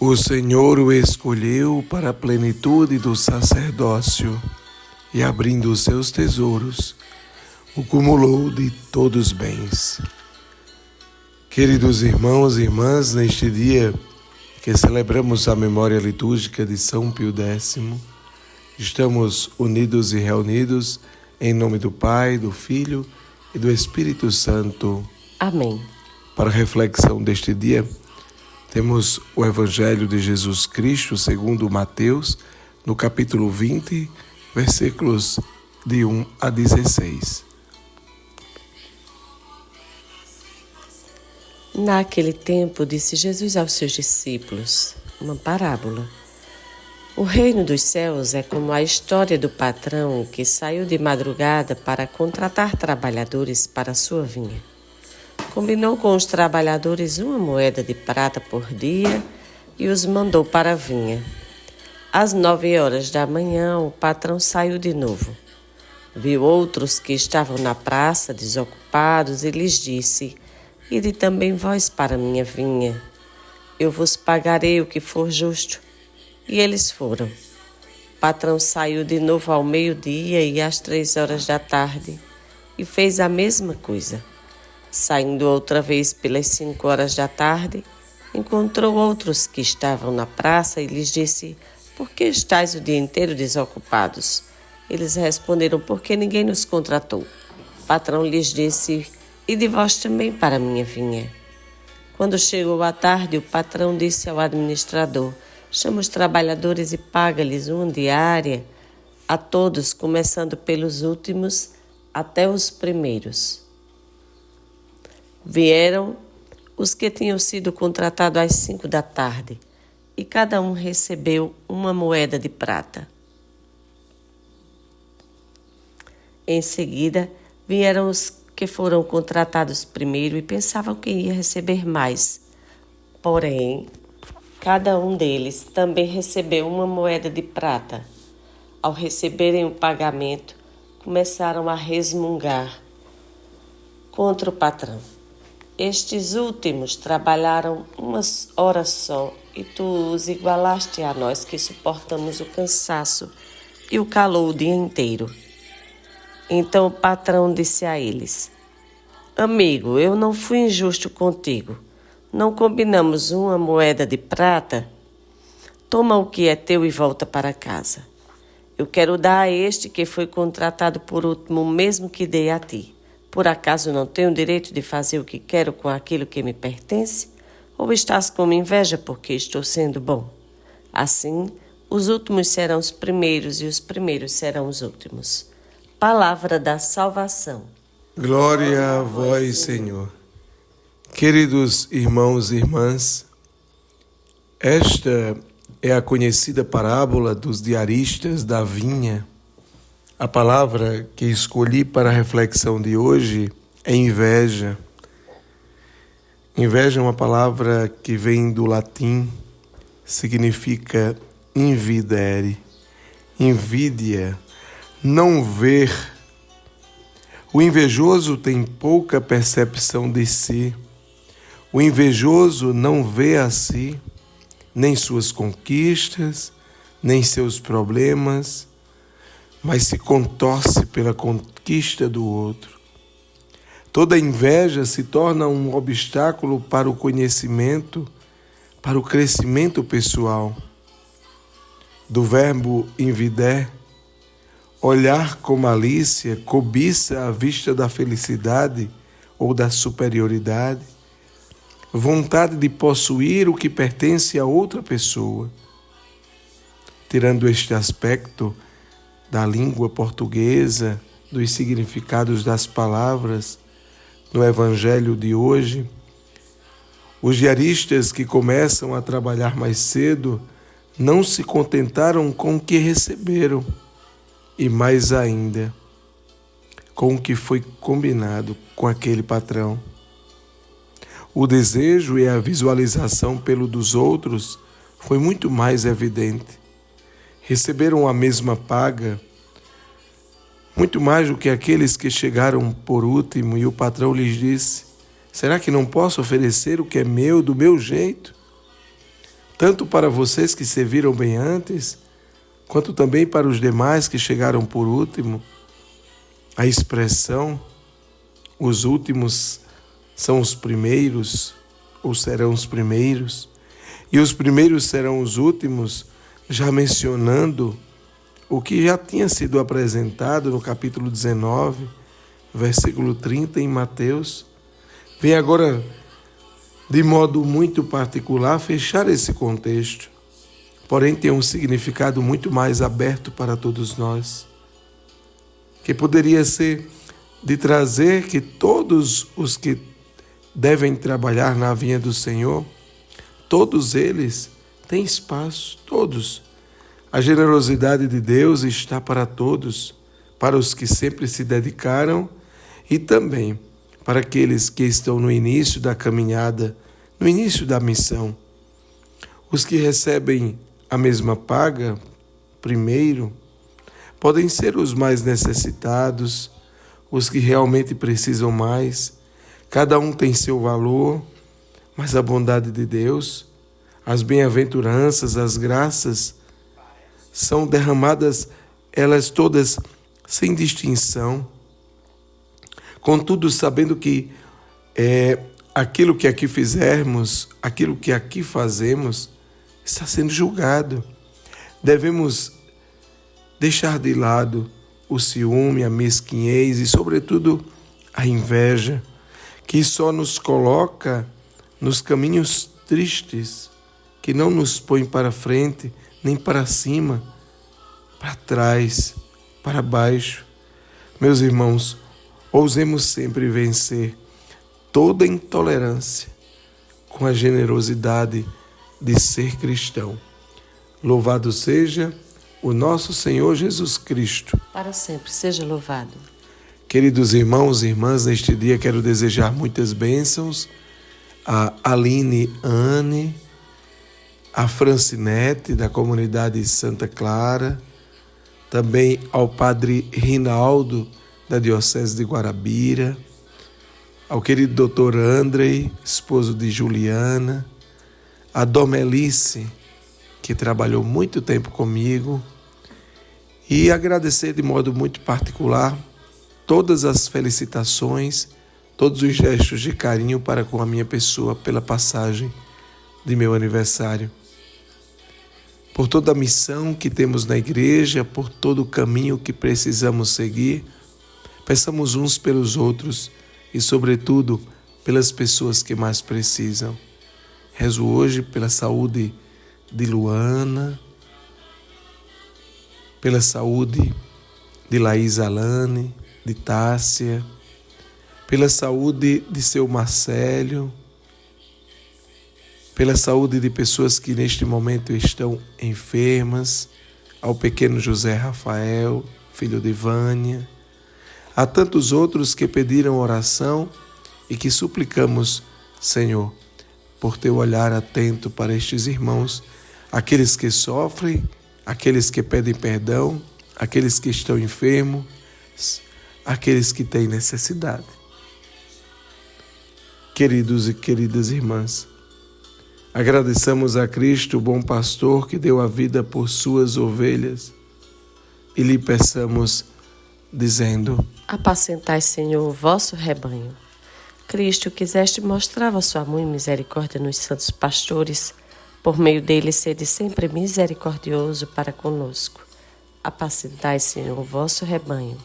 O Senhor o escolheu para a plenitude do sacerdócio e, abrindo os seus tesouros, o cumulou de todos os bens. Queridos irmãos e irmãs, neste dia que celebramos a memória litúrgica de São Pio X, estamos unidos e reunidos em nome do Pai, do Filho e do Espírito Santo. Amém. Para a reflexão deste dia, temos o Evangelho de Jesus Cristo segundo Mateus, no capítulo 20, versículos de 1 a 16. Naquele tempo, disse Jesus aos seus discípulos uma parábola. O reino dos céus é como a história do patrão que saiu de madrugada para contratar trabalhadores para a sua vinha. Combinou com os trabalhadores 1 moeda de prata por dia e os mandou para a vinha. Às 9 horas da manhã, o patrão saiu de novo. Viu outros que estavam na praça, desocupados, e lhes disse: Ide também vós para a minha vinha. Eu vos pagarei o que for justo. E eles foram. O patrão saiu de novo ao meio-dia e às 3 horas da tarde e fez a mesma coisa. Saindo outra vez pelas 5 horas da tarde, encontrou outros que estavam na praça e lhes disse: Por que estáis o dia inteiro desocupados? Eles responderam: Porque ninguém nos contratou. O patrão lhes disse: Ide vós também para a minha vinha. Quando chegou a tarde, o patrão disse ao administrador: Chama os trabalhadores e paga-lhes uma diária a todos, começando pelos últimos até os primeiros. Vieram os que tinham sido contratados às 5 da tarde, e cada um recebeu 1 moeda de prata. Em seguida, vieram os que foram contratados primeiro e pensavam que ia receber mais. Porém, cada um deles também recebeu 1 moeda de prata. Ao receberem o pagamento, começaram a resmungar contra o patrão. Estes últimos trabalharam 1 hora só, e tu os igualaste a nós que suportamos o cansaço e o calor o dia inteiro. Então o patrão disse a eles: Amigo, eu não fui injusto contigo. Não combinamos 1 moeda de prata? Toma o que é teu e volta para casa. Eu quero dar a este que foi contratado por último o mesmo que dei a ti. Por acaso não tenho direito de fazer o que quero com aquilo que me pertence? Ou estás com inveja porque estou sendo bom? Assim, os últimos serão os primeiros e os primeiros serão os últimos. Palavra da salvação. Glória a vós, Senhor. Queridos irmãos e irmãs, esta é a conhecida parábola dos diaristas da vinha. A palavra que escolhi para a reflexão de hoje é inveja. Inveja é uma palavra que vem do latim, significa invidere, invídia, não ver. O invejoso tem pouca percepção de si. O invejoso não vê a si, nem suas conquistas, nem seus problemas, mas se contorce pela conquista do outro. Toda inveja se torna um obstáculo para o conhecimento, para o crescimento pessoal. Do verbo invider, olhar com malícia, cobiça à vista da felicidade ou da superioridade, vontade de possuir o que pertence a outra pessoa. Tirando este aspecto da língua portuguesa, dos significados das palavras, no Evangelho de hoje, os diaristas que começam a trabalhar mais cedo não se contentaram com o que receberam, e mais ainda, com o que foi combinado com aquele patrão. O desejo e a visualização pelo dos outros foi muito mais evidente. Receberam a mesma paga, muito mais do que aqueles que chegaram por último, e o patrão lhes disse: será que não posso oferecer o que é meu do meu jeito? tanto para vocês que serviram bem antes, quanto também para os demais que chegaram por último. A expressão os últimos são os primeiros, ou serão os primeiros, e os primeiros serão os últimos, já mencionando o que já tinha sido apresentado no capítulo 19, versículo 30 em Mateus. Vem agora, de modo muito particular, fechar esse contexto, porém tem um significado muito mais aberto para todos nós, que poderia ser de trazer que todos os que devem trabalhar na vinha do Senhor, todos eles têm espaço, todos. A generosidade de Deus está para todos, para os que sempre se dedicaram e também para aqueles que estão no início da caminhada, no início da missão. Os que recebem a mesma paga, primeiro, podem ser os mais necessitados, os que realmente precisam mais. Cada um tem seu valor, mas a bondade de Deus, as bem-aventuranças, as graças, são derramadas, elas todas sem distinção. Contudo, sabendo que aquilo que aqui fizermos, aquilo que aqui fazemos, está sendo julgado. Devemos deixar de lado o ciúme, a mesquinhez e, sobretudo, a inveja, que só nos coloca nos caminhos tristes, que não nos põe para frente, nem para cima, para trás, para baixo. Meus irmãos, ousemos sempre vencer toda intolerância com a generosidade de ser cristão. Louvado seja o nosso Senhor Jesus Cristo. Para sempre seja louvado. Queridos irmãos e irmãs, neste dia quero desejar muitas bênçãos a Aline Anne, a Francinete, da comunidade Santa Clara, também ao Padre Rinaldo, da Diocese de Guarabira, ao querido doutor Andrei, esposo de Juliana, a Domelice, que trabalhou muito tempo comigo, e agradecer de modo muito particular todas as felicitações, todos os gestos de carinho para com a minha pessoa pela passagem de meu aniversário. Por toda a missão que temos na igreja, por todo o caminho que precisamos seguir, peçamos uns pelos outros e, sobretudo, pelas pessoas que mais precisam. Rezo hoje pela saúde de Luana, pela saúde de Laís Alane, de Tássia, pela saúde de seu Marcélio, pela saúde de pessoas que neste momento estão enfermas, ao pequeno José Rafael, filho de Vânia, a tantos outros que pediram oração e que suplicamos, Senhor, por teu olhar atento para estes irmãos, aqueles que sofrem, aqueles que pedem perdão, aqueles que estão enfermos, aqueles que têm necessidade. Queridos e queridas irmãs, agradeçamos a Cristo, o bom pastor, que deu a vida por suas ovelhas, e lhe peçamos, dizendo: Apacentai, Senhor, o vosso rebanho. Cristo, quiseste mostrar vosso amor e misericórdia nos santos pastores, por meio deles sede sempre misericordioso para conosco. Apacentai, Senhor, o vosso rebanho.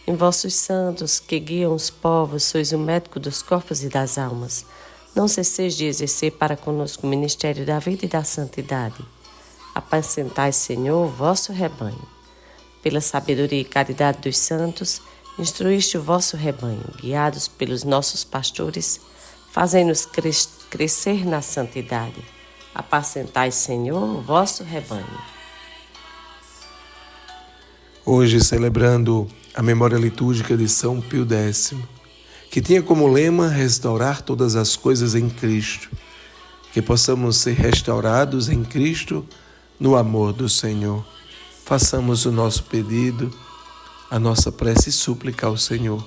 Em vossos santos, que guiam os povos, sois o médico dos corpos e das almas. Não cesseis de exercer para conosco o ministério da vida e da santidade. Apacentai, Senhor, o vosso rebanho. Pela sabedoria e caridade dos santos, instruíste o vosso rebanho, guiados pelos nossos pastores, fazei-nos crescer na santidade. Apacentai, Senhor, o vosso rebanho. Hoje, celebrando a memória litúrgica de São Pio X, que tinha como lema restaurar todas as coisas em Cristo, que possamos ser restaurados em Cristo no amor do Senhor. Façamos o nosso pedido, a nossa prece e súplica ao Senhor.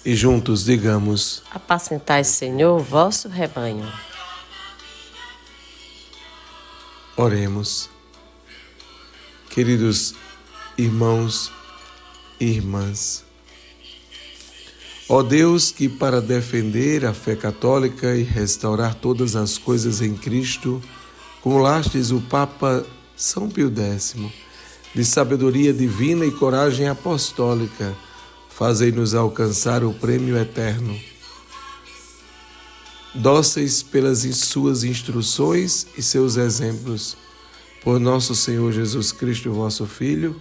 E juntos digamos: apacentai, Senhor, o vosso rebanho. Oremos. Queridos irmãos e irmãs, ó Deus, que para defender a fé católica e restaurar todas as coisas em Cristo, cumulastes o Papa São Pio X, de sabedoria divina e coragem apostólica, fazei-nos alcançar o prêmio eterno. Dóceis pelas suas instruções e seus exemplos, por nosso Senhor Jesus Cristo, vosso Filho,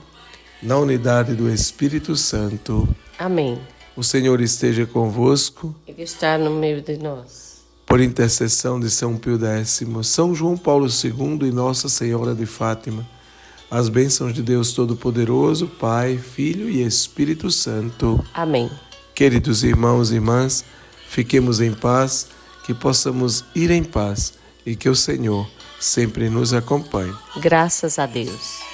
na unidade do Espírito Santo. Amém. O Senhor esteja convosco. Ele está no meio de nós. Por intercessão de São Pio X, São João Paulo II e Nossa Senhora de Fátima, as bênçãos de Deus Todo-Poderoso, Pai, Filho e Espírito Santo. Amém. Queridos irmãos e irmãs, fiquemos em paz, que possamos ir em paz e que o Senhor sempre nos acompanhe. Graças a Deus.